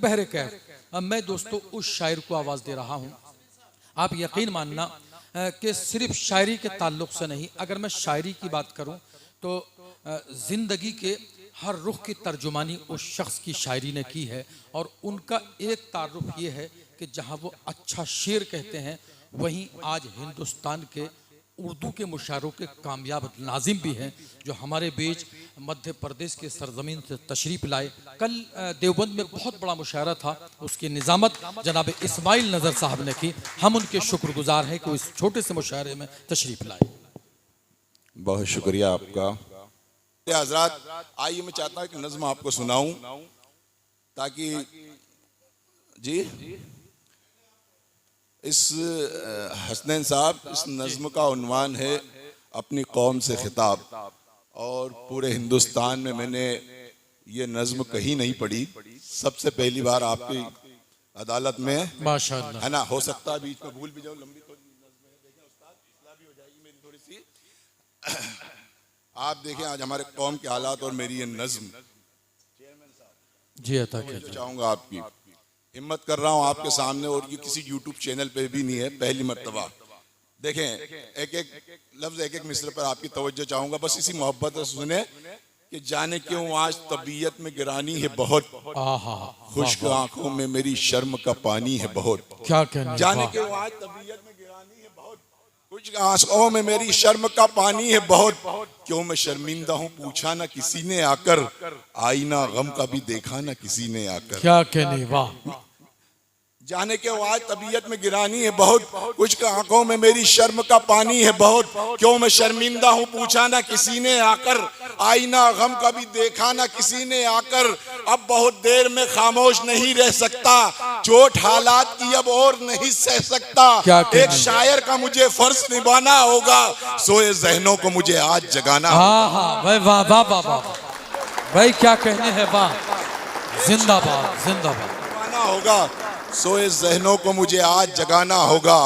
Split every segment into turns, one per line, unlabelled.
बहरे कैफ मैं दोस्तों उस शायर को आवाज़ दे रहा हूँ। आप यकीन मानना कि सिर्फ शायरी के ताल्लुक़ से नहीं, अगर मैं शायरी की बात करूँ तो ज़िंदगी के हर रुख की तर्जुमानी उस शख्स की शायरी ने की है। और उनका एक तारुफ ये है कि जहाँ वो अच्छा शेर कहते हैं, वहीं आज हिंदुस्तान के उर्दू के मुशायरों के कामयाब नाजिम भी हैं, जो हमारे बीच मध्य प्रदेश के सरजमीन से तशरीफ़ लाए। कल देवबंद में बहुत बड़ा मुशायरा था, उसकी निज़ामत जनाब इस्माइल नज़र साहब ने की। हम उनके शुक्रगुजार हैं कि वो इस छोटे से मुशायरे में तशरीफ़ लाए।
बहुत शुक्रिया आपका। हज़रात, आइए मैं चाहता हूँ कि नज़्म आपको सुनाऊं, ताकि जी इस हसनैन साहब, इस नज़्म का उन्वान है अपनी कौम से खिताब। और पूरे हिंदुस्तान में मैंने ये नज़्म कहीं नहीं पढ़ी, सबसे पहली बार आपकी अदालत में
माशाअल्लाह,
है ना। हो सकता है बीच में भूल भी जाऊँ, लंबी थोड़ी नज़्म है, देखें उस्ताद इस्लाह भी हो जाएगी मेरी थोड़ी सी। आप देखें आज हमारे कौम के हालात और मेरी ये नज़्म
जी अता कीजिए।
चाहूँगा आपकी हिम्मत कर रहा हूँ आपके सामने, और ये किसी यूट्यूब चैनल पे भी नहीं है, पहली मर्तबा। देखें एक एक लफ्ज़, एक एक मिसरे पर आपकी तवज्जो चाहूँगा, बस इसी मोहब्बत से सुने कि जाने क्यों आज तबीयत में गिरानी है बहुत, खुश्क आंखों में मेरी शर्म का पानी है बहुत।
क्या कहना,
जाने क्यों आज तबीयत में गिरानी है बहुत, कुछ आंखों में मेरी शर्म का पानी है बहुत। क्यों मैं शर्मिंदा हूँ पूछा ना किसी ने आकर, आईना गम का भी देखा ना किसी ने आकर।
क्या कहने, वाह।
जाने के आज तबीयत में गिरानी है बहुत, कुछ आंखों में मेरी शर्म का पानी है बहुत। क्यों मैं शर्मिंदा हूँ पूछा ना किसी ने आकर, आईना गम का भी देखा ना किसी ने आकर। अब बहुत देर में खामोश नहीं रह सकता, चोट हालात की अब और नहीं सह सकता। एक शायर का मुझे फर्ज निभाना होगा, सोए जहनों को मुझे आज जगाना।
भाई वाह वाह वाह वाह भाई, क्या कहने हैं, वाह, जिंदाबाद जिंदाबाद।
निभाना होगा, सोए जहनों को मुझे आज जगाना होगा।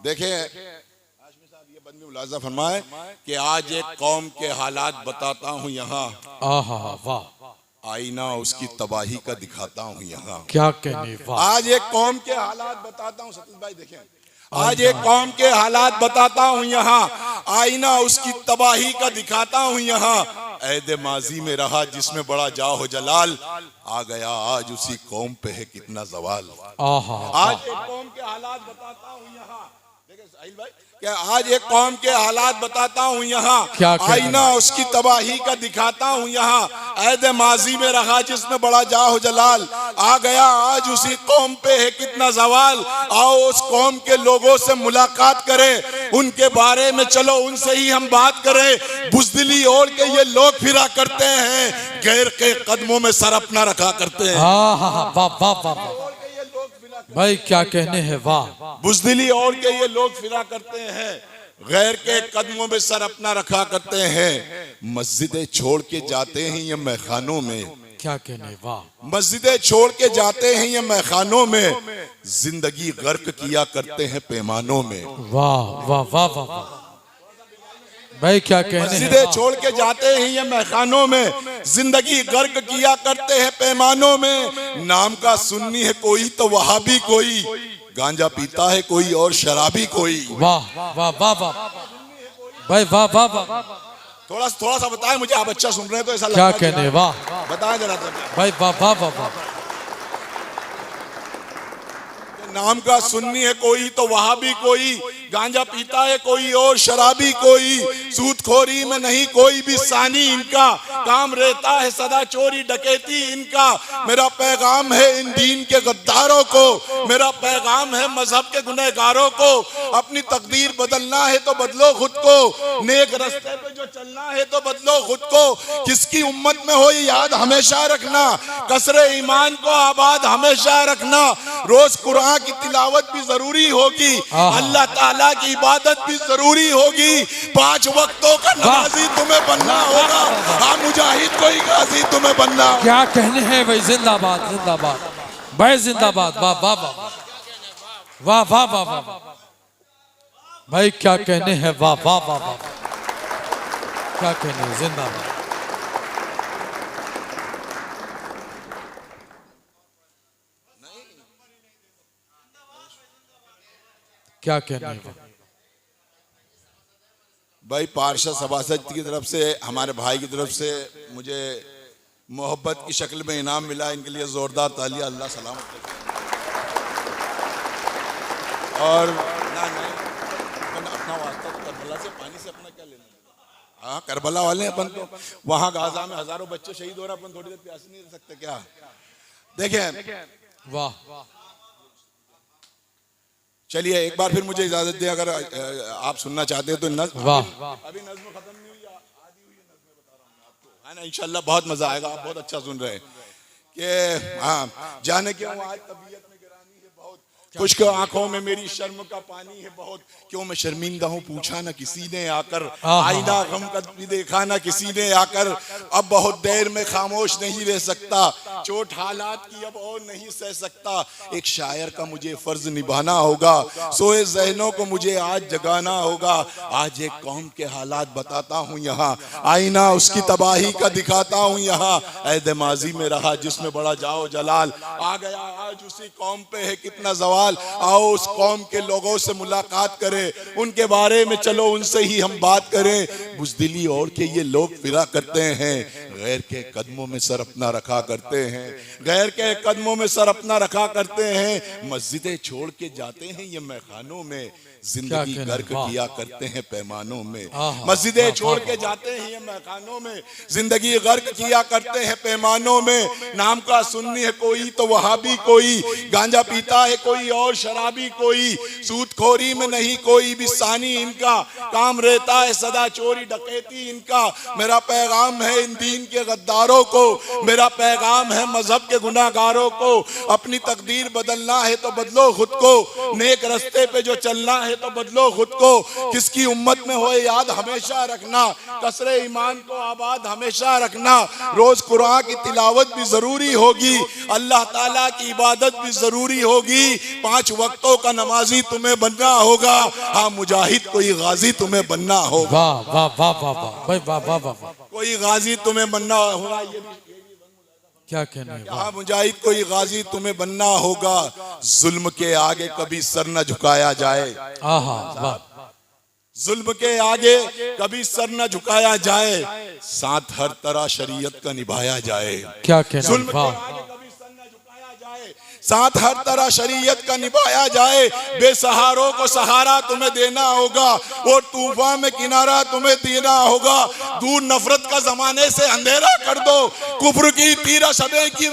देखें हाशमी साहब, ये बंद में मुलाजा फरमाए कि आज एक कौम के हालात बताता हूँ यहाँ,
वाह,
आईना उसकी तबाही का दिखाता हूँ यहाँ।
क्या कहने, वाह।
आज एक कौम के हालात बताता हूँ, सतीश भाई देखें, आज एक कौम के हालात बताता हूँ यहाँ, आईना उसकी तबाही का दिखाता हूँ यहाँ। ऐदे माजी में रहा जिसमें बड़ा जाहो जलाल, आ गया आज उसी कौम पे है कितना जवाल। आज एक कौम के हालात बताता हूँ यहाँ, देखिए साहिल भाई, क्या आज एक कौम के हालात बताता हूँ यहाँ, आईना उसकी तबाही का दिखाता हूँ यहाँ। ऐदे माजी में रहा जिसमें बड़ा जाहो जलाल, आ गया आज उसी कौम पे है कितना जवाल। आओ उस कौम के लोगों से मुलाकात करें, उनके बारे में चलो उनसे ही हम बात करें। बुज़दिली ओढ़ के ये लोग फिरा करते हैं, गैर के कदमों में सर अपना रखा करते हैं।
वाह वाह वाह भाई, क्या कहने हैं, वाह।
बुज़दिली ओढ़ के ये लोग फिरा करते हैं, गैर के कदमों में सर अपना रखा करते हैं। मस्जिदें छोड़ के जाते हैं ये मैखानों में,
क्या कहने, वाह।
मस्जिदें छोड़ के जाते हैं ये मैखानों में, जिंदगी गर्क किया करते हैं पैमानों में।
वाह वाह वाह वाह भाई, क्या कहने,
मस्जिदें छोड़ के जाते हैं ये मैखानों में, जिंदगी गर्क किया करते हैं पैमानों में। नाम का सुन्नी है कोई तो वहाबी कोई, गांजा पीता है कोई और शराबी कोई।
वाह वाह वाह वाह भाई, वाह वाह वाह।
थोड़ा सा बताएं मुझे, आप अच्छा सुन रहे हैं तो ऐसा
क्या कहने, वाह,
बताएं जरा
भाई, वाह वाह वाह वाह।
नाम का सुन्नी है कोई तो वहाबी कोई, गांजा पीता है कोई और शराबी कोई। सूदखोरी में नहीं कोई भी सानी इनका, काम रहता है सदा चोरी डकैती इनका। मेरा पैगाम है इन दीन के गद्दारों को, मेरा पैगाम है मजहब के गुनहगारों को। अपनी तकदीर बदलना है तो बदलो खुद को, नेक रास्ते पे जो चलना है तो बदलो खुद को। किसकी उम्मत में हो ये याद हमेशा रखना, कसरे ईमान को आबाद हमेशा रखना। रोज कुरान की तिलावत भी जरूरी होगी, अल्लाह ताला की इबादत भी जरूरी होगी। 5 वक्तों का नमाजी तुम्हें बनना होगा, हाँ मुजाहिद कोई गाजी तुम्हें बनना।
क्या कहने हैं भाई, जिंदाबाद जिंदाबाद भाई, जिंदाबाद, वाह वाह वाह वाह वाह वाह वाह भाई, क्या कहने हैं, वाह वाह वाह वाह, क्या कहने हैं, जिंदाबाद। क्या कहना है
भाई पार्षद सभासद की तरफ से, हमारे भाई की तरफ से मुझे मोहब्बत की शक्ल में इनाम मिला, इनके लिए जोरदार तालियां, अल्लाह सलामत रखे। और ना नहीं अपन अपना वास्ता करबला से पानी से अपना क्या लेना, हाँ करबला वाले अपन तो वहां गाजा में हजारों बच्चे शहीद हो रहे, अपन थोड़ी देर प्यासे नहीं रह सकते क्या? देखें,
वाह,
चलिए एक बार फिर मुझे इजाजत दे, अगर आप सुनना चाहते हैं तो नज़्म,
वाह,
अभी नज़्म खत्म नहीं हुई, आधी हुई है नज़्म, बता रहा हूँ आपको, है ना? इंशाल्लाह बहुत मजा आएगा, आप बहुत अच्छा सुन रहे हैं कि हाँ जाने क्यों आज तबीयत में गिरानी है बहुत, खुश्क आंखों में मेरी शर्म का पानी है बहुत, क्यों मैं शर्मिंदा हूँ पूछा ना किसी ने आकर, आईना गम का भी देखा ना किसी ने आकर, अब बहुत देर में खामोश नहीं रह सकता, चोट हालात की अब और नहीं सह सकता, एक शायर का मुझे फर्ज निभाना होगा, सोए ज़हनों को मुझे आज जगाना होगा, आज एक कौम के हालात बताता हूँ यहाँ, आईना उसकी तबाही का दिखाता हूँ यहाँ, ऐद माजी में रहा जिसमें बड़ा जाओ जलाल, आ गया आज उसी कौम पे है कितना जवाल, आओ उस कौम के लोगों से मुलाकात करें, उनके बारे में चलो उनसे ही हम बात करें, बुज़दिली और के ये लोग फिरा करते हैं, गैर के कदमों में सर अपना रखा करते हैं, गैर के कदमों में सर अपना रखा करते हैं, मस्जिदें छोड़ के जाते हैं ये मैखानों में, जिंदगी गर्क किया करते हैं पैमानों में, मस्जिदें छोड़ के जाते हैं ये मैखानों में, जिंदगी गर्क किया करते हैं पैमानों में, नाम का सुन्नी है कोई तो वहाबी कोई, गांजा पीता है कोई और शराबी कोई, सूदखोरी में नहीं कोई भी सानी इनका, काम रहता है सदा चोरी डकैती इनका, मेरा पैगाम है इन दीन के गद्दारों को, मेरा पैगाम है मजहब के गुनाहगारों को, अपनी तकदीर बदलना है तो बदलो खुद को, नेक रास्ते पे जो चलना है तो बदलो खुद को, किसकी उम्मत में हो याद हमेशा रखना, कसरे ईमान को आबाद हमेशा रखना, रोज कुरान की तिलावत भी जरूरी होगी, अल्लाह ताला की इबादत भी जरूरी होगी, 5 वक्तों का नमाजी तुम्हें बनना होगा, हाँ मुजाहिद कोई गाजी तुम्हें बनना होगा,
वाह वाह वाह वाह वाह भाई, वाह वाह वाह,
कोई गाजी तुम्हें बनना होगा, ये भी
क्या कहना है,
हाँ मुजाहिद कोई गाजी तुम्हें बनना होगा, जुल्म के आगे कभी सर न झुकाया जाए,
आहा वाह,
जुल्म के आगे कभी सर न झुकाया जाए, साथ हर तरह शरीयत का निभाया जाए,
क्या कहना है,
जुल्म के
वाह,
आगे कभी सर न झुकाया जाए, साथ हर तरह शरीयत का निभाया जाए, बेसहारों को सहारा तुम्हें देना होगा, और तूफान में किनारा तुम्हें देना होगा, दूर नफरत का जमाने से अंधेरा कर दो, कुफ्र की तीरा सबे की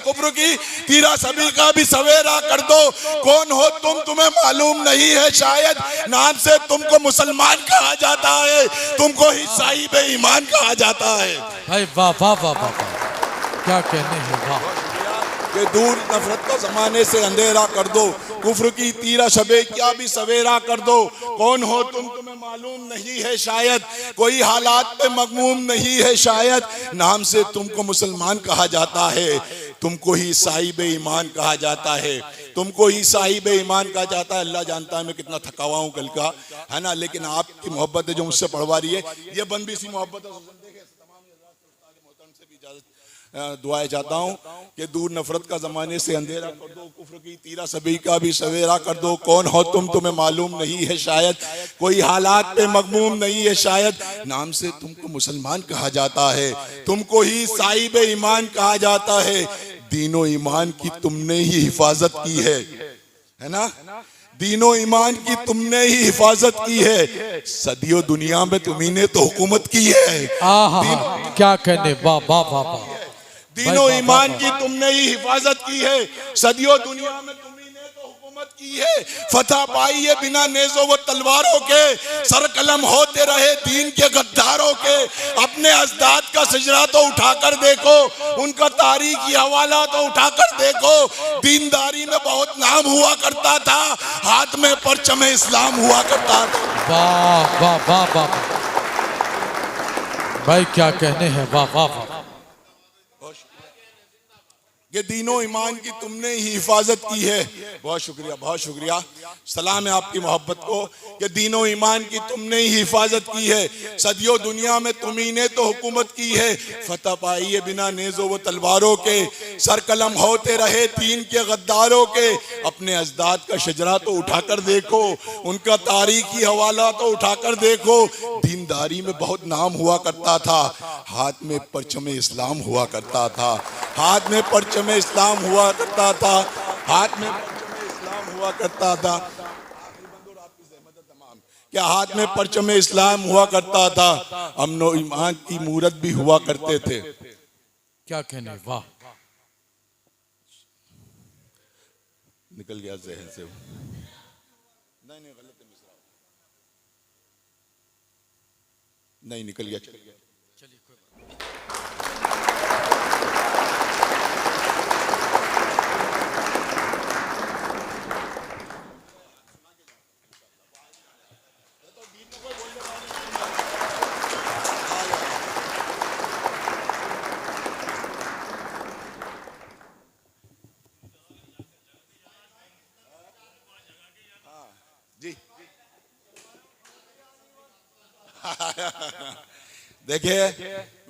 कुफ्र की तीरा सभी का भी सवेरा कर दो, कौन हो तुम तुम्हें मालूम नहीं है शायद, नाम से तुमको मुसलमान कहा जाता है, तुमको ईसाई बेईमान कहा जाता है,
भाई वाह वाह वाह वाह, क्या कहने हैं, वाह,
कि दूर नफरत का जमाने से अंधेरा कर दो, कुफ्र की तीरा शबे क्या भी सवेरा कर दो, कौन हो तुम तुम्हें मालूम नहीं है शायद, कोई हालात पे मगमूम नहीं है शायद, नाम से तुमको मुसलमान कहा जाता है, तुमको ही ईसाई बेईमान कहा जाता है, तुमको ही ईसाई बेईमान कहा जाता है, अल्लाह जानता है मैं कितना थका हुआ हूँ कल का, है ना, लेकिन आपकी मोहब्बत है जो मुझसे पढ़वा रही है, ये बंद भी इसी मोहब्बत दुआएं चाहता हूँ कि दूर नफरत का जमाने से अंधेरा कर दो, कुफ्र की तीरा सभी का भी सवेरा कर दो, कौन हो तुम तुम्हें मालूम नहीं है शायद, कोई हालात पे मगमूम नहीं है शायद, नाम से तुमको मुसलमान कहा जाता है, तुमको ही साहिब ईमान कहा जाता है, दीनो ईमान की तुमने ही हिफाजत की है ना, दीनो ईमान की तुमने ही हिफाजत की है, सदियों दुनिया में तुम्ही ने तो हुकूमत की है,
क्या कहने, वाह वाह वाह वाह,
दीनो ईमान की तुमने ही हिफाजत की है, सदियों दुनिया में तुम्ही ने तो हुकूमत की है, फतह पाई है बिना नेज़ों व तलवारों के, सर कलम होते रहे दीन के गद्दारों के, अपने अजदाद का सजरा तो उठाकर देखो, उनका तारीखी हवाला तो उठाकर देखो, दीनदारी में बहुत नाम हुआ करता था, हाथ में परचम इस्लाम हुआ करता था,
वाह वाह वाह वाह भाई, क्या कहने हैं, वाह वाह वाह,
कि दीनो ईमान की तुमने ही हिफाजत की है, बहुत शुक्रिया। सलाम है आपकी मोहब्बत को कि दीनो ईमान की तुमने ही हिफाजत की है, सदियों दुनिया में तुम्ही ने तो हुकूमत की है। फतह पाई है बिना नेज़ों व तलवारों के, सर कलम होते रहे तीन के गद्दारों के। अपने अजदाद का शजरा तो उठाकर देखो, उनका तारीखी हवाला तो उठाकर देखो। दीनदारी में बहुत नाम हुआ करता था, हाथ में परचम इस्लाम हुआ करता था, हाथ में परचम इस्लाम हुआ करता था, हाथ में परचम इस्लाम हुआ करता था। क्या हाथ में परचम इस्लाम हुआ करता था, अमनो ईमान की मूरत भी हुआ करते थे।
क्या कहने, वाह।
निकल गया जहन से। नहीं गलत है मिसरा, नहीं निकल गया।
चलिए कोई बात।
जी देखिए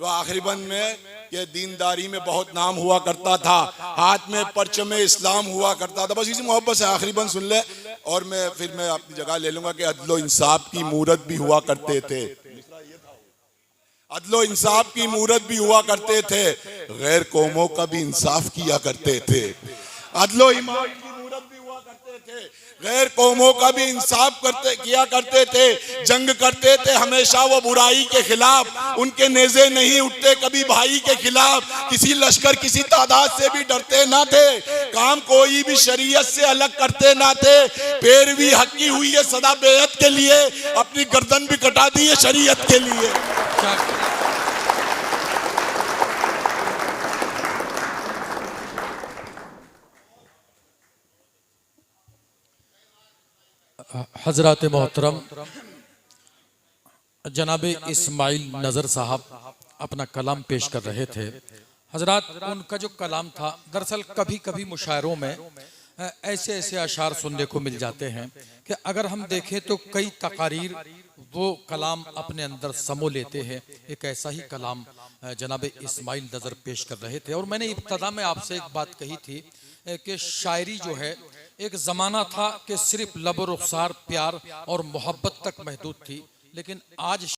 वो आखिरी बंद में ये दीनदारी में बहुत नाम हुआ करता था, हाथ में परचम इस्लाम हुआ करता था। बस इसी मोहब्बत से आखिरी बंद सुन ले और मैं अपनी जगह ले लूंगा कि अदलो इंसाफ की मूरत भी हुआ करते थे, अदलो इंसाफ की मूरत भी हुआ करते थे, गैर कौमों का भी इंसाफ किया करते थे। अदलो ईमान की मूरत भी हुआ करते थे, गैर कौमों का भी इंसाफ किया करते थे, जंग करते थे हमेशा वो बुराई के खिलाफ, उनके नेज़े नहीं उठते कभी भाई के खिलाफ, किसी लश्कर किसी तादाद से भी डरते ना थे, काम कोई भी शरीयत से अलग करते ना थे। पैरवी हक की हुई है सदा बेअत के लिए, अपनी गर्दन भी कटा दी है शरीयत के लिए।
हजरत मोहतरम जनाब इस्माइल नज़र साहब अपना कलाम पेश कर रहे थे। हजरत उनका जो कलाम था, दरअसल कभी कभी मुशायरों में ऐसे ऐसे अशार सुनने को मिल जाते हैं कि अगर हम देखें तो कई तकारीर वो कलाम अपने अंदर समो लेते हैं। एक ऐसा ही कलाम जनाब इस्माइल नज़र पेश कर रहे थे। और मैंने इब्तदा में आपसे एक बात कही थी कि शायरी जो है एक ज़माना था कि सिर्फ लब रुखसार प्यार और मोहब्बत तक महदूद थी, लेकिन आज